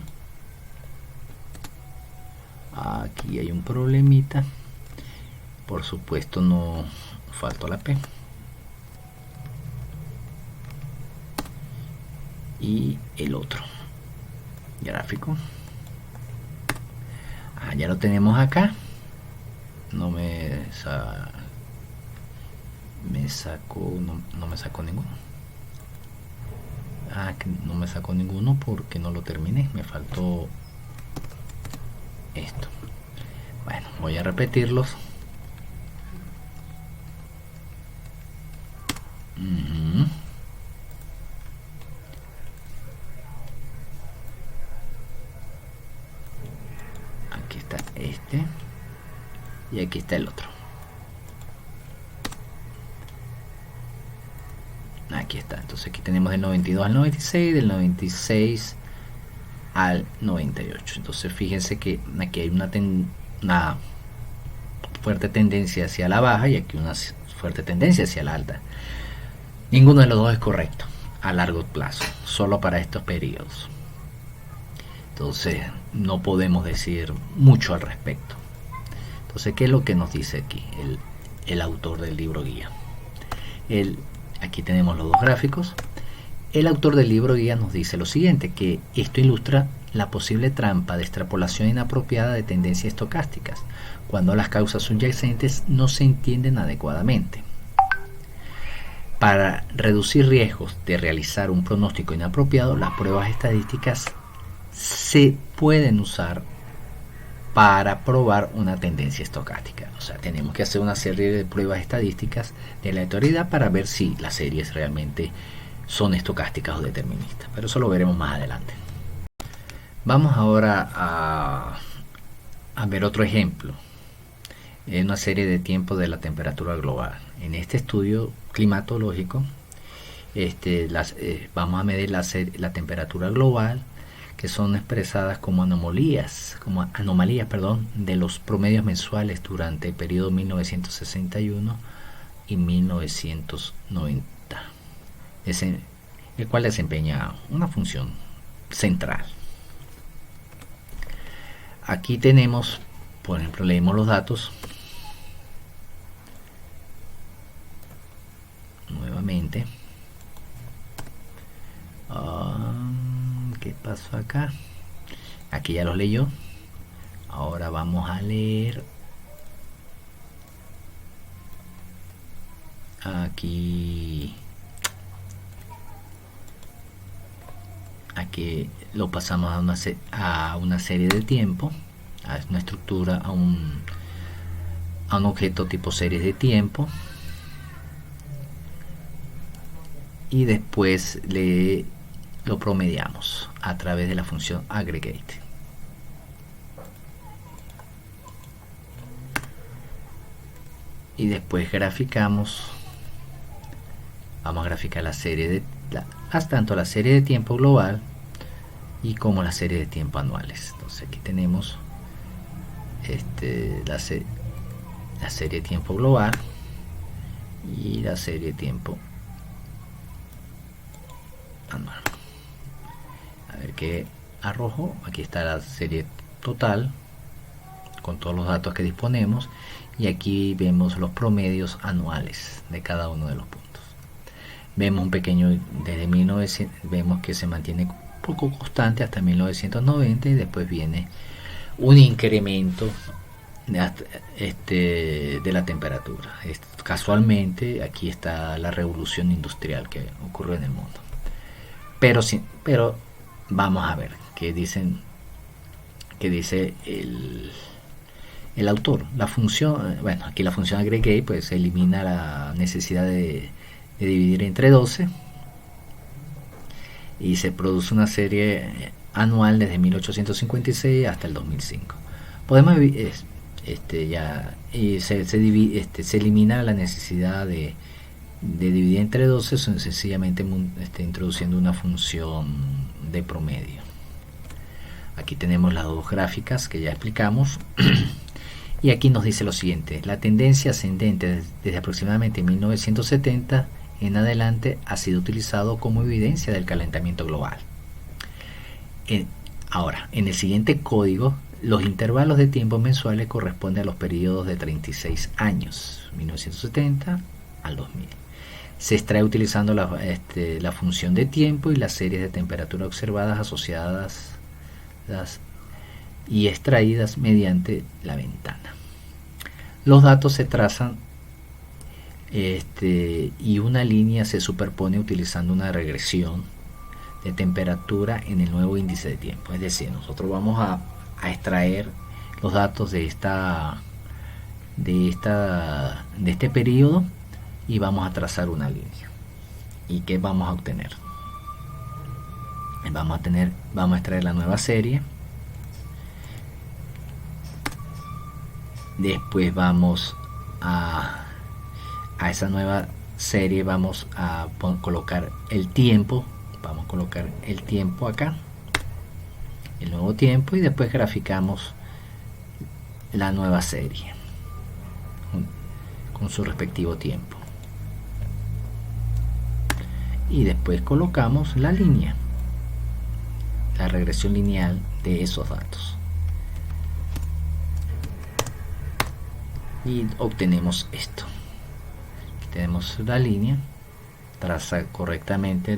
A: Aquí hay un problemita, por supuesto no faltó la P, y el otro gráfico ya lo tenemos acá. No me sacó ninguno. Que no me sacó ninguno porque no lo terminé, me faltó esto. Bueno, voy a repetirlos. Aquí está este y aquí está el otro. Aquí está. Entonces aquí tenemos del 92 al 96, del 96 al 98. Entonces fíjense que aquí hay una fuerte tendencia hacia la baja y aquí una fuerte tendencia hacia la alta. Ninguno de los dos es correcto a largo plazo, solo para estos periodos. Entonces no podemos decir mucho al respecto. Entonces, ¿qué es lo que nos dice aquí el autor del libro guía? Aquí tenemos los dos gráficos. El autor del libro guía nos dice lo siguiente, que esto ilustra la posible trampa de extrapolación inapropiada de tendencias estocásticas, cuando las causas subyacentes no se entienden adecuadamente. Para reducir riesgos de realizar un pronóstico inapropiado, las pruebas estadísticas se pueden usar para probar una tendencia estocástica. O sea, tenemos que hacer una serie de pruebas estadísticas de aleatoriedad para ver si las series realmente son estocásticas o deterministas. Pero eso lo veremos más adelante. Vamos ahora a ver otro ejemplo. En una serie de tiempo de la temperatura global. En este estudio climatológico vamos a medir la temperatura global, que son expresadas como anomalías de los promedios mensuales durante el periodo 1961 y 1990, el cual desempeña una función central. Aquí tenemos, por ejemplo, leemos los datos nuevamente. ¿Qué pasó acá? Aquí ya los leyó. Ahora vamos a leer aquí lo pasamos a una serie de tiempo, a una estructura, a un objeto tipo series de tiempo, y después lo promediamos a través de la función aggregate. y después graficamos. Vamos a graficar la serie de tanto la serie de tiempo global y como la serie de tiempo anuales. Entonces aquí tenemos la serie de tiempo global y la serie de tiempo anual. A ver qué arrojo. Aquí está la serie total con todos los datos que disponemos, y aquí vemos los promedios anuales de cada uno de los puntos. Vemos un pequeño, desde 1900, vemos que se mantiene un poco constante hasta 1990, y después viene un incremento de la temperatura. Casualmente aquí está la revolución industrial que ocurrió en el mundo. Pero vamos a ver qué dice el autor. La función, bueno, aquí la función aggregate pues elimina la necesidad de dividir entre 12, y se produce una serie anual desde 1856 hasta el 2005. Podemos se elimina la necesidad de dividir entre 12, sencillamente introduciendo una función de promedio. Aquí tenemos las dos gráficas que ya explicamos. Y aquí nos dice lo siguiente: la tendencia ascendente desde aproximadamente 1970 en adelante ha sido utilizado como evidencia del calentamiento global. Ahora, en el siguiente código, los intervalos de tiempo mensuales corresponden a los periodos de 36 años, 1970 al 2000. Se extrae utilizando la función de tiempo y las series de temperatura observadas asociadas y extraídas mediante la ventana. Los datos se trazan y una línea se superpone utilizando una regresión de temperatura en el nuevo índice de tiempo. Es decir, nosotros vamos a extraer los datos de este periodo y vamos a trazar una línea. ¿Y qué vamos a obtener? Vamos a extraer la nueva serie. Después vamos a esa nueva serie vamos a colocar el tiempo. Vamos a colocar el tiempo acá, el nuevo tiempo, y después graficamos la nueva serie con su respectivo tiempo, y después colocamos la línea, la regresión lineal de esos datos, y obtenemos esto. Aquí tenemos la línea, traza correctamente,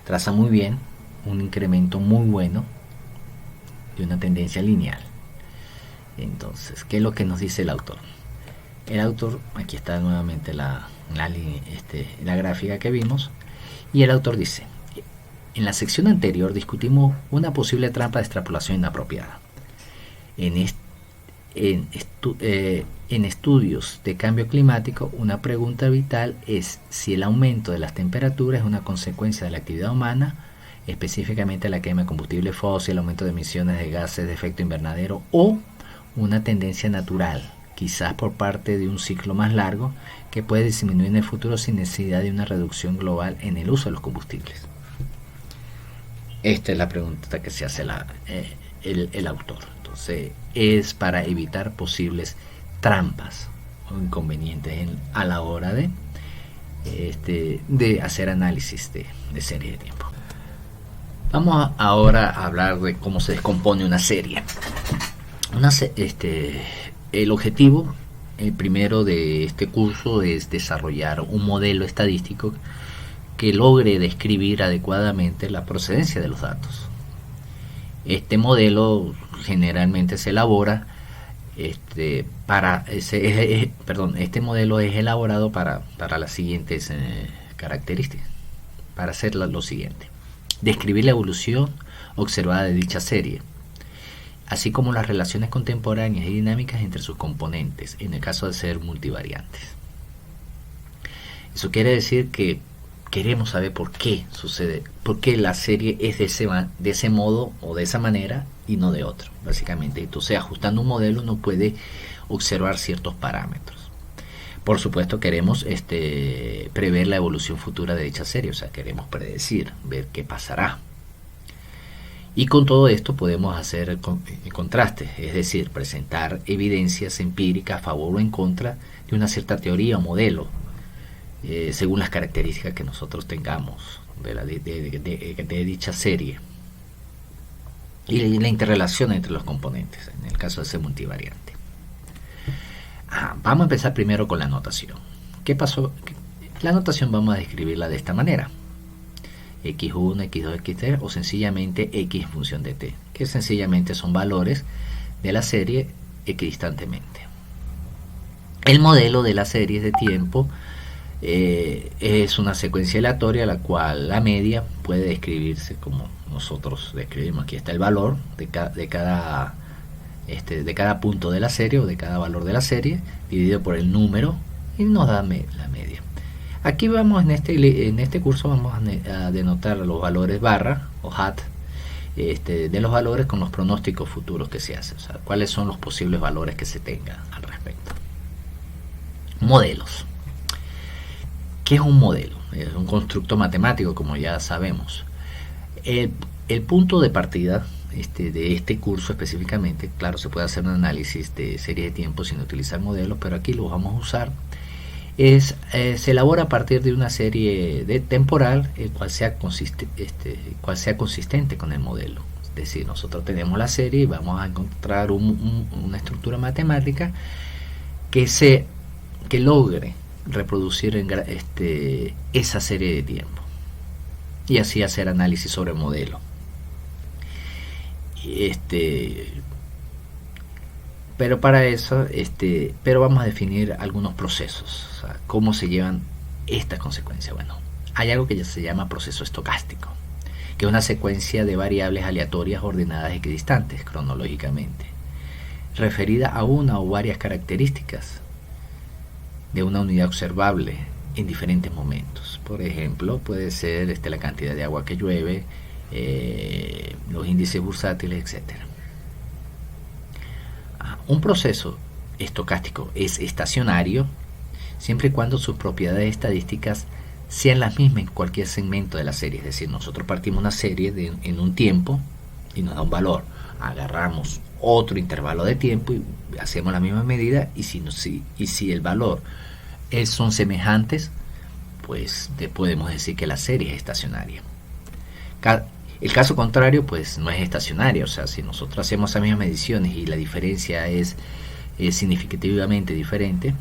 A: traza muy bien un incremento muy bueno de una tendencia lineal. Entonces, ¿qué es lo que nos dice el autor? El autor, aquí está nuevamente la gráfica que vimos, y el autor dice: en la sección anterior discutimos una posible trampa de extrapolación inapropiada. En estudios de cambio climático, una pregunta vital es si el aumento de las temperaturas es una consecuencia de la actividad humana, específicamente la quema de combustible fósil, el aumento de emisiones de gases de efecto invernadero, o una tendencia natural, quizás por parte de un ciclo más largo, que puede disminuir en el futuro sin necesidad de una reducción global en el uso de los combustibles. Esta es la pregunta que se hace el autor. Entonces, es para evitar posibles trampas o inconvenientes a la hora de hacer análisis de serie de tiempo. Vamos ahora a hablar de cómo se descompone una serie. El objetivo, el primero de este curso, es desarrollar un modelo estadístico que logre describir adecuadamente la procedencia de los datos. Este modelo generalmente se elabora este modelo es elaborado para las siguientes características. Para hacer lo siguiente: describir la evolución observada de dicha serie, así como las relaciones contemporáneas y dinámicas entre sus componentes, en el caso de ser multivariantes. Eso quiere decir que queremos saber por qué sucede, por qué la serie es de ese modo o de esa manera y no de otro, básicamente. Entonces, ajustando un modelo uno puede observar ciertos parámetros. Por supuesto queremos prever la evolución futura de dicha serie, o sea, queremos predecir, ver qué pasará. Y con todo esto podemos hacer contrastes, es decir, presentar evidencias empíricas a favor o en contra de una cierta teoría o modelo, según las características que nosotros tengamos de dicha serie y la interrelación entre los componentes, en el caso de ser multivariante. Vamos a empezar primero con la notación. ¿Qué pasó? La notación vamos a describirla de esta manera: x1, x2, x3 o sencillamente x en función de t, que sencillamente son valores de la serie equidistantemente. El modelo de la serie de tiempo es una secuencia aleatoria, la cual la media puede describirse como nosotros describimos. Aquí está el valor de cada punto de la serie o de cada valor de la serie dividido por el número y nos da la media. Aquí vamos en este curso vamos a denotar los valores barra o hat de los valores con los pronósticos futuros que se hacen, o sea, cuáles son los posibles valores que se tengan al respecto. Modelos. ¿Qué es un modelo? Es un constructo matemático, como ya sabemos. El punto de partida de este curso específicamente, claro, se puede hacer un análisis de series de tiempo sin utilizar modelos, pero aquí lo vamos a usar. Se elabora a partir de una serie de temporal el cual sea consistente con el modelo. Es decir, nosotros tenemos la serie y vamos a encontrar una estructura matemática que logre reproducir esa serie de tiempo y así hacer análisis sobre el modelo. Pero para eso pero vamos a definir algunos procesos, o sea, cómo se llevan estas consecuencias. Bueno, hay algo que ya se llama proceso estocástico, que es una secuencia de variables aleatorias ordenadas equidistantes cronológicamente, referida a una o varias características de una unidad observable en diferentes momentos. Por ejemplo, puede ser la cantidad de agua que llueve, los índices bursátiles, etc. Un proceso estocástico es estacionario siempre y cuando sus propiedades estadísticas sean las mismas en cualquier segmento de la serie. Es decir, nosotros partimos una serie en un tiempo y nos da un valor, agarramos otro intervalo de tiempo y hacemos la misma medida, y si el valor son semejantes, pues podemos decir que la serie es estacionaria. El caso contrario, pues no es estacionaria, o sea, si nosotros hacemos esas mismas mediciones y la diferencia es significativamente diferente,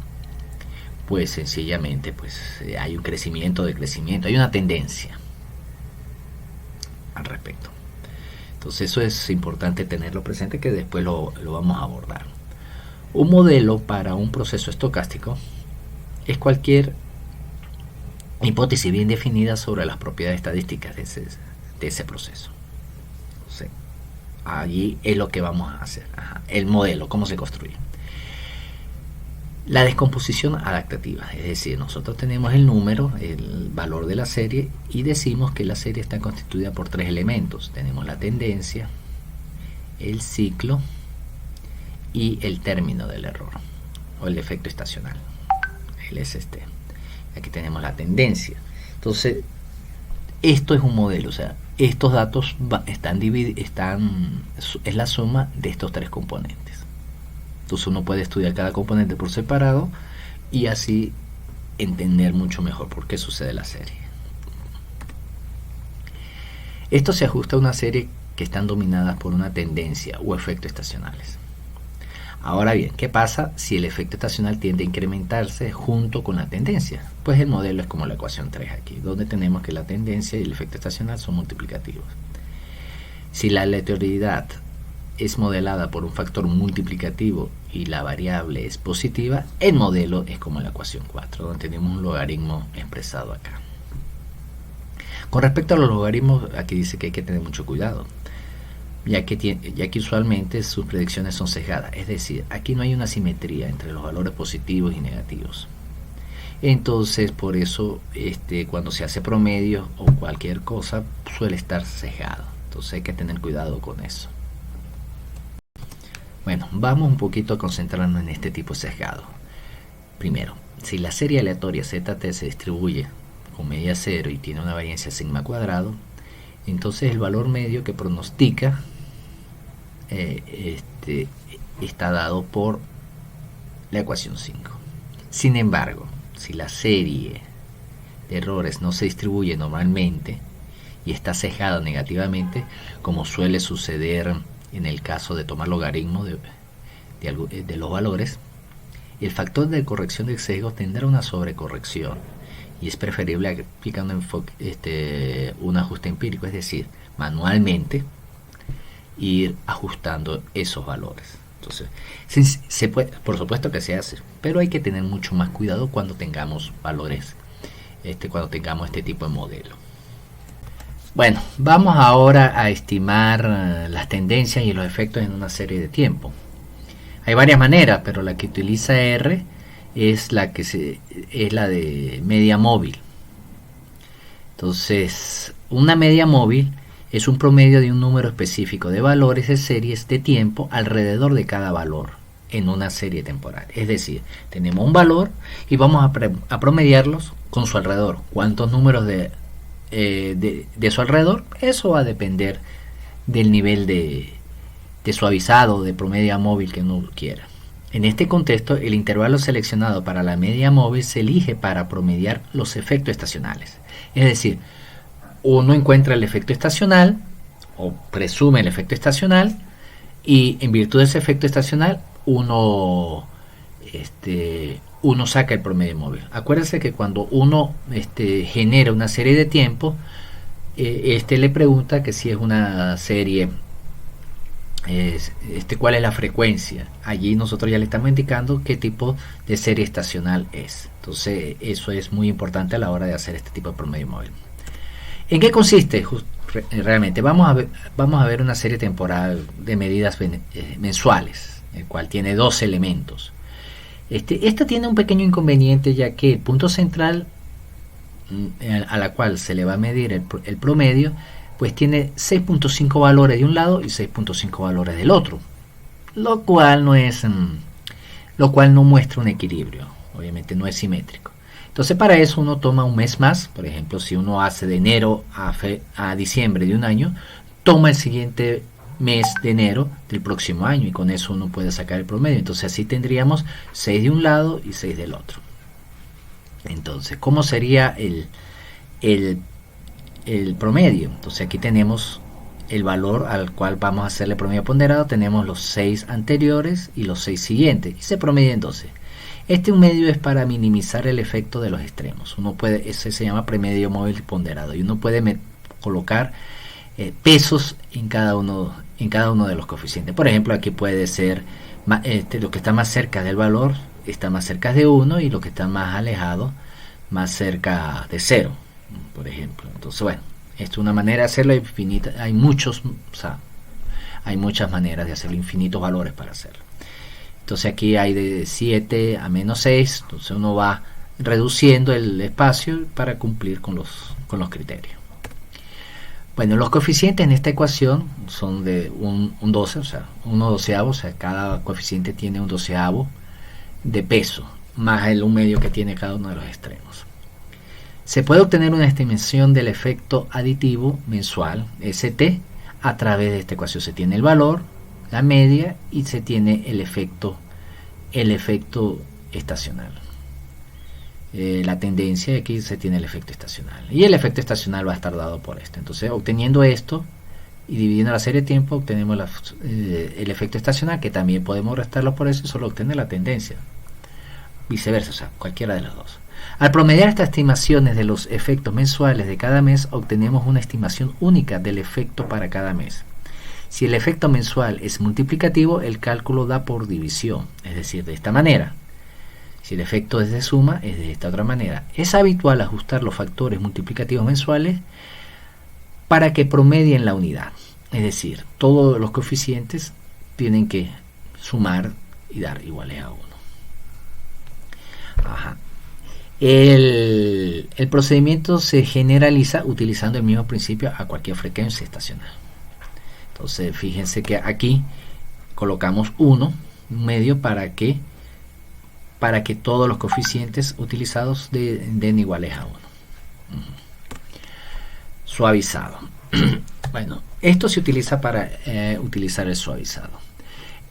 A: pues sencillamente hay un crecimiento, decrecimiento, hay una tendencia al respecto. Entonces eso es importante tenerlo presente, que después lo vamos a abordar. Un modelo para un proceso estocástico es cualquier hipótesis bien definida sobre las propiedades estadísticas de ese proceso. Entonces, allí es lo que vamos a hacer. El modelo, ¿cómo se construye? La descomposición adaptativa, es decir, nosotros tenemos el número, el valor de la serie, y decimos que la serie está constituida por tres elementos. Tenemos la tendencia, el ciclo y el término del error o el efecto estacional. Él es aquí tenemos la tendencia. Entonces, esto es un modelo, o sea, estos datos es la suma de estos tres componentes. Entonces uno puede estudiar cada componente por separado y así entender mucho mejor por qué sucede la serie. Esto se ajusta a una serie que están dominadas por una tendencia o efectos estacionales. Ahora bien, ¿qué pasa si el efecto estacional tiende a incrementarse junto con la tendencia? Pues el modelo es como la ecuación 3 aquí, donde tenemos que la tendencia y el efecto estacional son multiplicativos. Si la aleatoriedad es modelada por un factor multiplicativo y la variable es positiva, el modelo es como la ecuación 4, donde tenemos un logaritmo expresado acá. Con respecto a los logaritmos, aquí dice que hay que tener mucho cuidado, ya que usualmente sus predicciones son sesgadas, es decir, aquí no hay una simetría entre los valores positivos y negativos. Entonces, por eso cuando se hace promedio o cualquier cosa suele estar sesgado. Entonces hay que tener cuidado con eso. Bueno, vamos un poquito a concentrarnos en este tipo de sesgado. Primero, si la serie aleatoria ZT se distribuye con media cero y tiene una variancia sigma cuadrado, entonces el valor medio que pronostica está dado por la ecuación 5. Sin embargo, si la serie de errores no se distribuye normalmente y está sesgada negativamente, como suele suceder en el caso de tomar logaritmo de los valores, el factor de corrección de sesgo tendrá una sobrecorrección y es preferible aplicar un ajuste empírico, es decir, manualmente ir ajustando esos valores. Entonces, se puede, por supuesto que se hace, pero hay que tener mucho más cuidado cuando tengamos valores, cuando tengamos este tipo de modelo. Bueno, vamos ahora a estimar las tendencias y los efectos en una serie de tiempo. Hay varias maneras, pero la que utiliza R es la de media móvil. Entonces, una media móvil es un promedio de un número específico de valores de series de tiempo alrededor de cada valor en una serie temporal. Es decir, tenemos un valor y vamos a promediarlos con su alrededor. ¿Cuántos números de su alrededor? Eso va a depender del nivel de suavizado, de promedio móvil que uno quiera. En este contexto, el intervalo seleccionado para la media móvil se elige para promediar los efectos estacionales. Es decir, uno encuentra el efecto estacional o presume el efecto estacional y en virtud de ese efecto estacional uno saca el promedio móvil. Acuérdense que cuando uno genera una serie de tiempo, le pregunta que si es una serie, cuál es la frecuencia. Allí nosotros ya le estamos indicando qué tipo de serie estacional es. Entonces eso es muy importante a la hora de hacer este tipo de promedio móvil. ¿En qué consiste realmente? Vamos a ver una serie temporal de medidas mensuales, el cual tiene dos elementos. Esta tiene un pequeño inconveniente, ya que el punto central a la cual se le va a medir el promedio, pues tiene 6.5 valores de un lado y 6.5 valores del otro, lo cual no muestra un equilibrio, obviamente no es simétrico. Entonces para eso uno toma un mes más. Por ejemplo, si uno hace de enero a diciembre de un año, toma el siguiente mes de enero del próximo año y con eso uno puede sacar el promedio. Entonces así tendríamos 6 de un lado y 6 del otro. Entonces, ¿cómo sería el promedio? Entonces aquí tenemos el valor al cual vamos a hacerle promedio ponderado. Tenemos los 6 anteriores y los 6 siguientes y se promedia en 12. Un medio es para minimizar el efecto de los extremos. Ese se llama promedio móvil ponderado y uno puede colocar pesos en cada uno de los coeficientes. Por ejemplo, aquí puede ser lo que está más cerca del valor está más cerca de 1 y lo que está más alejado más cerca de 0, por ejemplo. Entonces, bueno, esto es una manera de hacerlo infinita. Hay muchas maneras de hacerlo, infinitos valores para hacerlo. Entonces aquí hay de 7 a menos 6, entonces uno va reduciendo el espacio para cumplir con los criterios. Bueno, los coeficientes en esta ecuación son de un 12, o sea, 1/12, o sea, cada coeficiente tiene un 12avo de peso, más el 1 medio que tiene cada uno de los extremos. Se puede obtener una estimación del efecto aditivo mensual, ST, a través de esta ecuación. Se tiene el valor, la media y se tiene el efecto estacional. La tendencia, aquí se tiene el efecto estacional y el efecto estacional va a estar dado por esto. Entonces, obteniendo esto y dividiendo la serie de tiempo, obtenemos el efecto estacional, que también podemos restarlo por eso y solo obtener la tendencia, viceversa, o sea, cualquiera de las dos. Al promediar estas estimaciones de los efectos mensuales de cada mes, obtenemos una estimación única del efecto para cada mes. Si el efecto mensual es multiplicativo, el cálculo da por división, es decir, de esta manera. Si el efecto es de suma, es de esta otra manera. Es habitual ajustar los factores multiplicativos mensuales para que promedien la unidad. Es decir, todos los coeficientes tienen que sumar y dar iguales a 1. El procedimiento se generaliza utilizando el mismo principio a cualquier frecuencia estacional. Entonces, fíjense que aquí colocamos 1 medio para para que todos los coeficientes utilizados den iguales a 1. Suavizado. Bueno, esto se utiliza para utilizar el suavizado.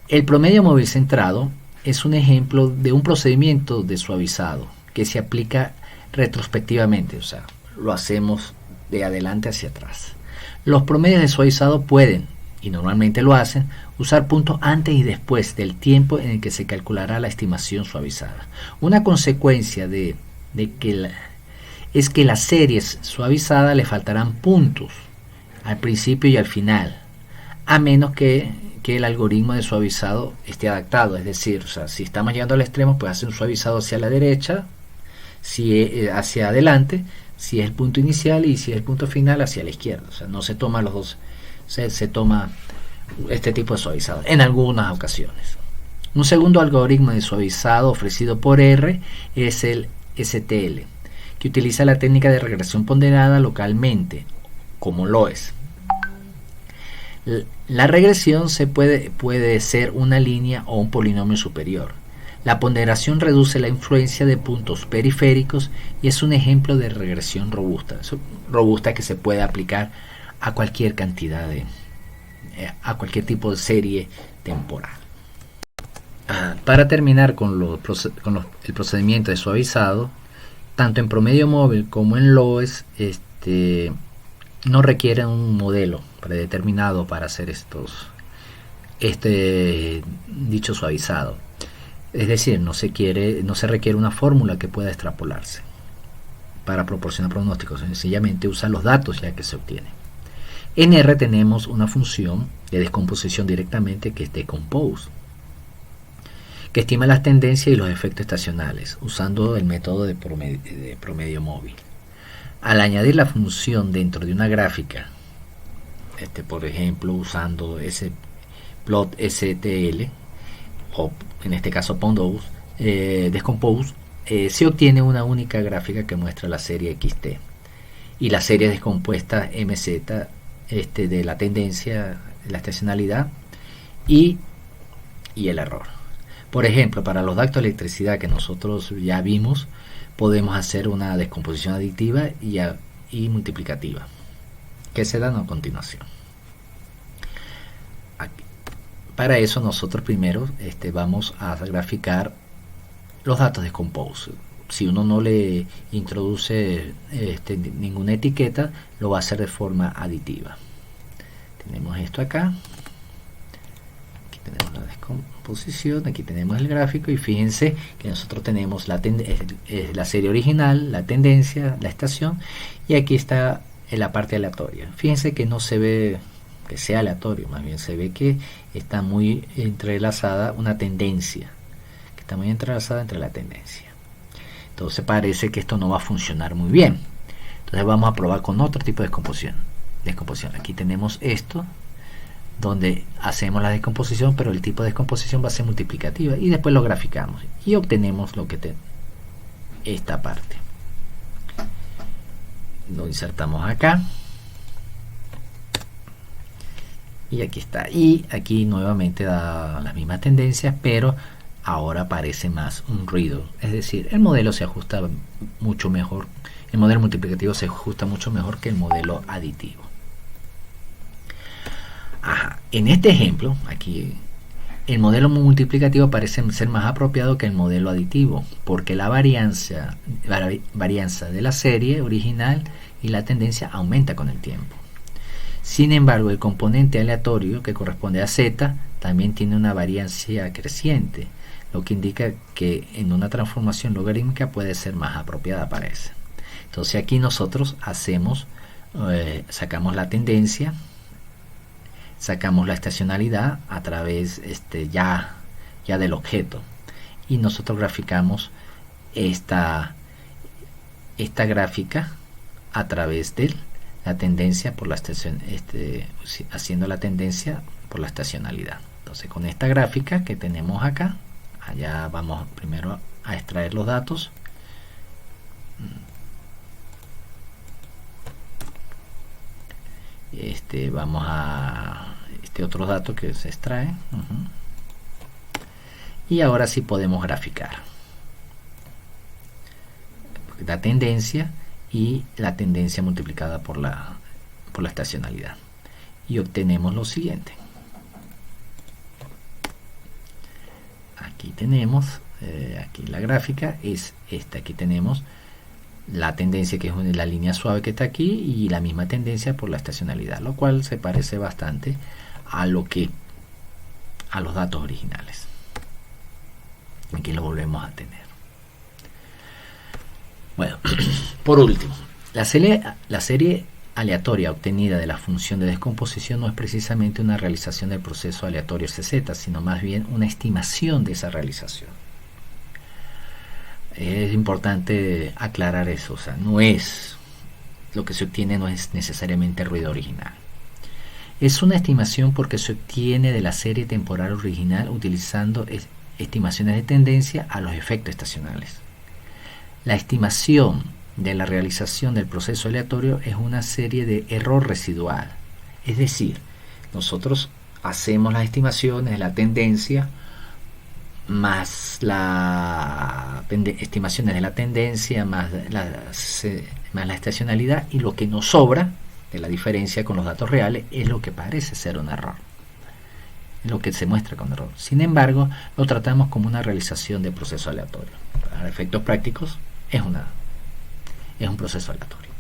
A: El promedio móvil centrado es un ejemplo de un procedimiento de suavizado que se aplica retrospectivamente, o sea, lo hacemos de adelante hacia atrás. Los promedios de suavizado pueden, y normalmente lo hacen, usar puntos antes y después del tiempo en el que se calculará la estimación suavizada. Una consecuencia es que las series suavizadas le faltarán puntos al principio y al final, a menos que el algoritmo de suavizado esté adaptado, es decir, o sea, si estamos llegando al extremo, pues hace un suavizado hacia la derecha, si hacia adelante, si es el punto inicial, y si es el punto final, hacia la izquierda. O sea, no se toma los dos, se toma este tipo de suavizado en algunas ocasiones. Un segundo algoritmo de suavizado ofrecido por R es el STL, que utiliza la técnica de regresión ponderada localmente, como lo es. La regresión puede ser una línea o un polinomio superior. La ponderación reduce la influencia de puntos periféricos y es un ejemplo de regresión robusta que se puede aplicar a cualquier cantidad a cualquier tipo de serie temporal. Para terminar con el procedimiento de suavizado, tanto en promedio móvil como en LOES, no requieren un modelo predeterminado para hacer dicho suavizado. Es decir, no se requiere una fórmula que pueda extrapolarse para proporcionar pronósticos. Sencillamente usa los datos ya que se obtienen. En R tenemos una función de descomposición directamente, que es decompose, que estima las tendencias y los efectos estacionales usando el método de promedio móvil. Al añadir la función dentro de una gráfica, por ejemplo usando ese plot STL, o en este caso Decompose, se obtiene una única gráfica que muestra la serie XT y la serie descompuesta MZ de la tendencia, la estacionalidad y el error. Por ejemplo, para los datos de electricidad que nosotros ya vimos, podemos hacer una descomposición aditiva y multiplicativa, que se dan a continuación. Para eso nosotros primero vamos a graficar los datos de Decompose. Si uno no le introduce ninguna etiqueta, lo va a hacer de forma aditiva. Tenemos esto acá. Aquí tenemos la descomposición, aquí tenemos el gráfico, y fíjense que nosotros tenemos la serie original, la tendencia, la estación, y aquí está en la parte aleatoria. Fíjense que no se ve que sea aleatorio, más bien se ve que está muy entrelazada una tendencia, que está muy entrelazada entre la tendencia. Entonces parece que esto no va a funcionar muy bien. Entonces vamos a probar con otro tipo de descomposición. Aquí tenemos esto, donde hacemos la descomposición, pero el tipo de descomposición va a ser multiplicativa, y después lo graficamos y obtenemos lo que esta parte. Lo insertamos acá. Y aquí está, y aquí nuevamente da las mismas tendencias, pero ahora parece más un ruido, es decir, el modelo se ajusta mucho mejor, el modelo multiplicativo se ajusta mucho mejor que el modelo aditivo. En este ejemplo, aquí, el modelo multiplicativo parece ser más apropiado que el modelo aditivo, porque la varianza de la serie original y la tendencia aumenta con el tiempo. Sin embargo, el componente aleatorio, que corresponde a Z, también tiene una variancia creciente, lo que indica que en una transformación logarítmica puede ser más apropiada para ese. Entonces aquí nosotros sacamos la tendencia, sacamos la estacionalidad a través ya del objeto, y nosotros graficamos esta gráfica a través de la tendencia por la estación, haciendo la tendencia por la estacionalidad. Entonces con esta gráfica que tenemos acá, allá vamos primero a extraer los datos. Vamos a otro dato que se extrae, y ahora sí podemos graficar. da tendencia, y la tendencia multiplicada por la estacionalidad. Y obtenemos lo siguiente. Aquí tenemos, aquí la gráfica es esta. Aquí tenemos la tendencia, que es la línea suave que está aquí, y la misma tendencia por la estacionalidad, lo cual se parece bastante a los datos originales. Aquí lo volvemos a tener. Bueno, por último, la serie aleatoria obtenida de la función de descomposición no es precisamente una realización del proceso aleatorio CZ, sino más bien una estimación de esa realización. Es importante aclarar eso, o sea, no es lo que se obtiene, no es necesariamente ruido original. Es una estimación porque se obtiene de la serie temporal original utilizando estimaciones de tendencia a los efectos estacionales. La estimación de la realización del proceso aleatorio es una serie de error residual. Es decir, nosotros hacemos las estimaciones de la tendencia más las estimaciones de la tendencia más la estacionalidad, y lo que nos sobra de la diferencia con los datos reales es lo que parece ser un error, lo que se muestra con error. Sin embargo, lo tratamos como una realización de proceso aleatorio. Para efectos prácticos es un proceso aleatorio.